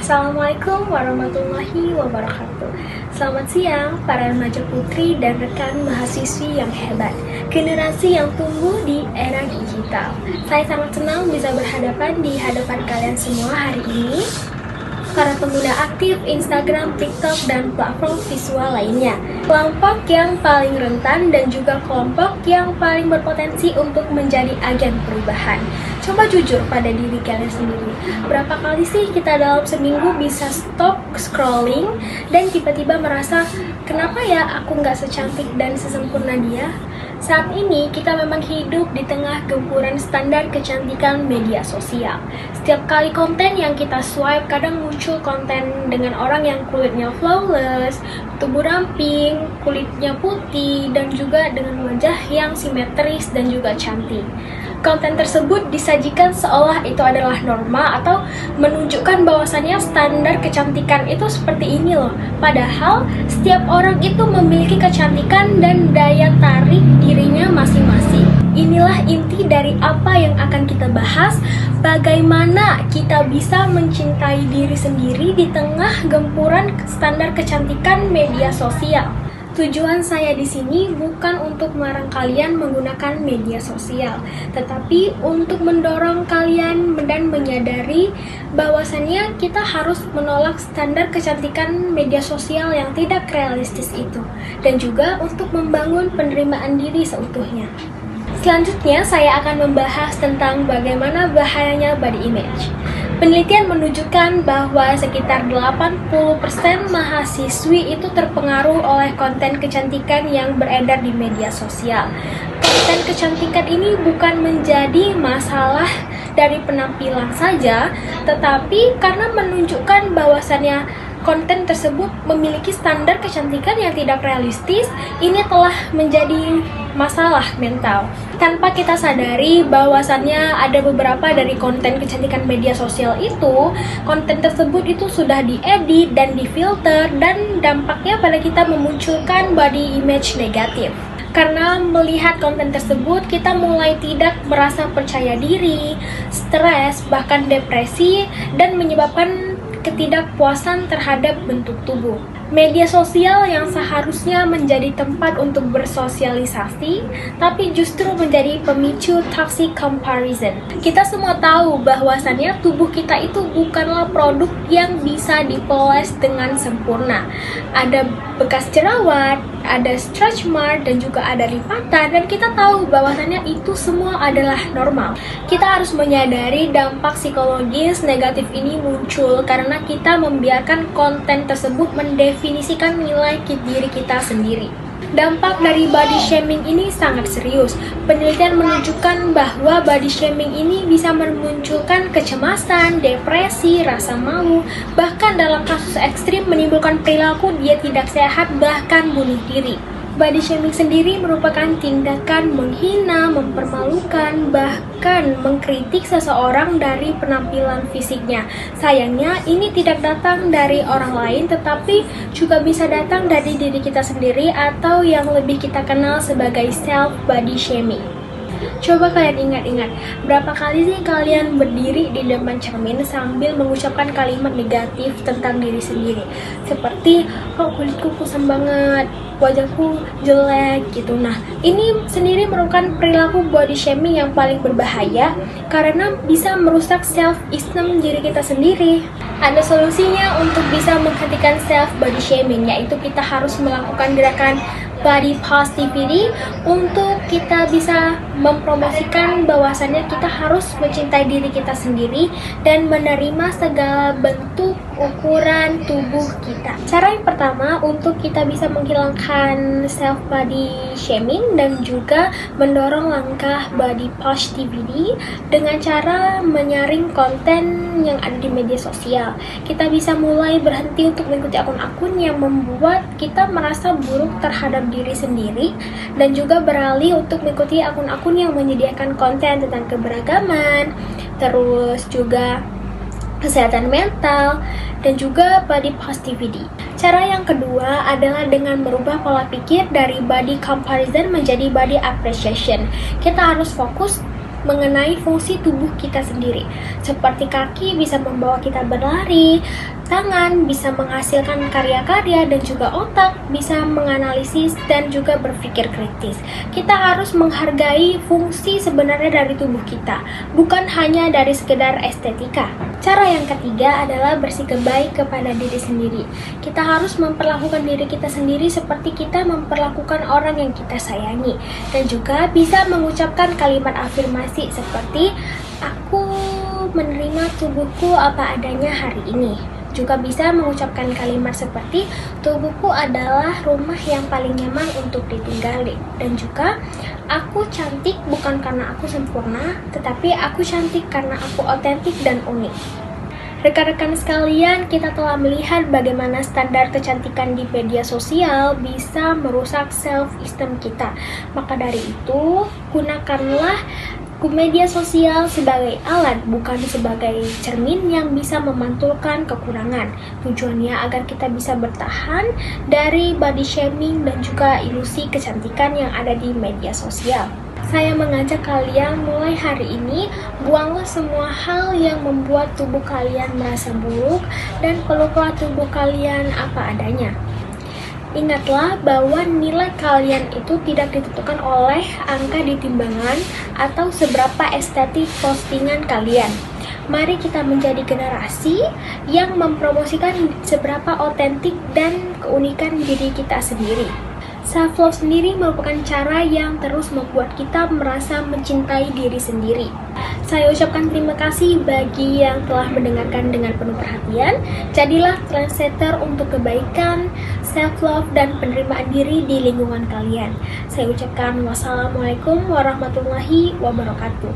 Assalamualaikum warahmatullahi wabarakatuh. Selamat siang para remaja putri dan rekan mahasiswi yang hebat, generasi yang tumbuh di era digital. Saya sangat senang bisa berhadapan di hadapan kalian semua hari ini, para pengguna aktif Instagram, TikTok, dan platform visual lainnya. Kelompok yang paling rentan dan juga kelompok yang paling berpotensi untuk menjadi agen perubahan. Coba jujur pada diri kalian sendiri. Berapa kali sih kita dalam seminggu bisa stop scrolling dan tiba-tiba merasa, kenapa ya aku nggak secantik dan sesempurna dia? Saat ini kita memang hidup di tengah gempuran standar kecantikan media sosial. Setiap kali konten yang kita swipe, kadang muncul konten dengan orang yang kulitnya flawless, tubuh ramping, kulitnya putih, dan juga dengan wajah yang simetris dan juga cantik. Konten tersebut disajikan seolah itu adalah norma atau menunjukkan bahwasannya standar kecantikan itu seperti ini loh. Padahal setiap orang itu memiliki kecantikan dan daya tarik dirinya masing-masing. Inilah inti dari apa yang akan kita bahas, bagaimana kita bisa mencintai diri sendiri di tengah gempuran standar kecantikan media sosial. Tujuan saya di sini bukan untuk melarang kalian menggunakan media sosial, tetapi untuk mendorong kalian dan menyadari bahwasannya kita harus menolak standar kecantikan media sosial yang tidak realistis itu, dan juga untuk membangun penerimaan diri seutuhnya. Selanjutnya, saya akan membahas tentang bagaimana bahayanya body image. Penelitian menunjukkan bahwa sekitar 80% mahasiswi itu terpengaruh oleh konten kecantikan yang beredar di media sosial. Konten kecantikan ini bukan menjadi masalah dari penampilan saja, tetapi karena menunjukkan bahwasannya konten tersebut memiliki standar kecantikan yang tidak realistis, ini telah menjadi masalah mental. Tanpa kita sadari bahwasannya ada beberapa dari konten kecantikan media sosial itu, konten tersebut itu sudah diedit dan difilter, dan dampaknya pada kita memunculkan body image negatif. Karena melihat konten tersebut, kita mulai tidak merasa percaya diri, stres, bahkan depresi, dan menyebabkan ketidakpuasan terhadap bentuk tubuh. Media sosial yang seharusnya menjadi tempat untuk bersosialisasi, tapi justru menjadi pemicu toxic comparison. Kita semua tahu bahwasannya tubuh kita itu bukanlah produk yang bisa dipoles dengan sempurna. Ada bekas jerawat, ada stretch mark, dan juga ada lipatan, dan kita tahu bahwasannya itu semua adalah normal. Kita harus menyadari dampak psikologis negatif ini muncul karena kita membiarkan konten tersebut mendefinisikan nilai diri kita sendiri. Dampak dari body shaming ini sangat serius. Penelitian menunjukkan bahwa body shaming ini bisa memunculkan kecemasan, depresi, rasa malu, bahkan dalam kasus ekstrim menimbulkan perilaku diet tidak sehat, bahkan bunuh diri. Body shaming sendiri merupakan tindakan menghina, mempermalukan, bahkan mengkritik seseorang dari penampilan fisiknya. Sayangnya, ini tidak datang dari orang lain, tetapi juga bisa datang dari diri kita sendiri atau yang lebih kita kenal sebagai self-body shaming. Coba kalian ingat-ingat, berapa kali sih kalian berdiri di depan cermin sambil mengucapkan kalimat negatif tentang diri sendiri? Seperti, oh kulitku kusam banget, wajahku jelek gitu. Nah, ini sendiri merupakan perilaku body shaming yang paling berbahaya karena bisa merusak self-esteem diri kita sendiri. Ada solusinya untuk bisa menghentikan self-body shaming, yaitu kita harus melakukan gerakan body positivity untuk kita bisa mempromosikan bahwasannya kita harus mencintai diri kita sendiri dan menerima segala bentuk ukuran tubuh kita. Cara yang pertama untuk kita bisa menghilangkan self body shaming dan juga mendorong langkah body positivity dengan cara menyaring konten yang ada di media sosial. Kita bisa mulai berhenti untuk mengikuti akun-akun yang membuat kita merasa buruk terhadap diri sendiri, dan juga beralih untuk mengikuti akun-akun yang menyediakan konten tentang keberagaman, terus juga kesehatan mental, dan juga body positivity. Cara yang kedua adalah dengan merubah pola pikir dari body comparison menjadi body appreciation. Kita harus fokus mengenai fungsi tubuh kita sendiri. Seperti kaki bisa membawa kita berlari, tangan bisa menghasilkan karya-karya, dan juga otak bisa menganalisis dan juga berpikir kritis. Kita harus menghargai fungsi sebenarnya dari tubuh kita, bukan hanya dari sekedar estetika. Cara yang ketiga adalah bersikap baik kepada diri sendiri. Kita harus memperlakukan diri kita sendiri seperti kita memperlakukan orang yang kita sayangi, dan juga bisa mengucapkan kalimat afirmasi seperti aku menerima tubuhku apa adanya hari ini. Juga bisa mengucapkan kalimat seperti tubuhku adalah rumah yang paling nyaman untuk ditinggali, dan juga aku cantik bukan karena aku sempurna, tetapi aku cantik karena aku otentik dan unik. Rekan-rekan sekalian, kita telah melihat bagaimana standar kecantikan di media sosial bisa merusak self-esteem kita. Maka dari itu, gunakanlah media sosial sebagai alat, bukan sebagai cermin yang bisa memantulkan kekurangan. Tujuannya agar kita bisa bertahan dari body shaming dan juga ilusi kecantikan yang ada di media sosial. Saya mengajak kalian mulai hari ini, buanglah semua hal yang membuat tubuh kalian merasa buruk dan peluklah tubuh kalian apa adanya. Ingatlah bahwa nilai kalian itu tidak ditentukan oleh angka di timbangan atau seberapa estetik postingan kalian. Mari kita menjadi generasi yang mempromosikan seberapa otentik dan keunikan diri kita sendiri. Self-love sendiri merupakan cara yang terus membuat kita merasa mencintai diri sendiri. Saya ucapkan terima kasih bagi yang telah mendengarkan dengan penuh perhatian. Jadilah trendsetter untuk kebaikan, self-love, dan penerimaan diri di lingkungan kalian. Saya ucapkan wassalamualaikum warahmatullahi wabarakatuh.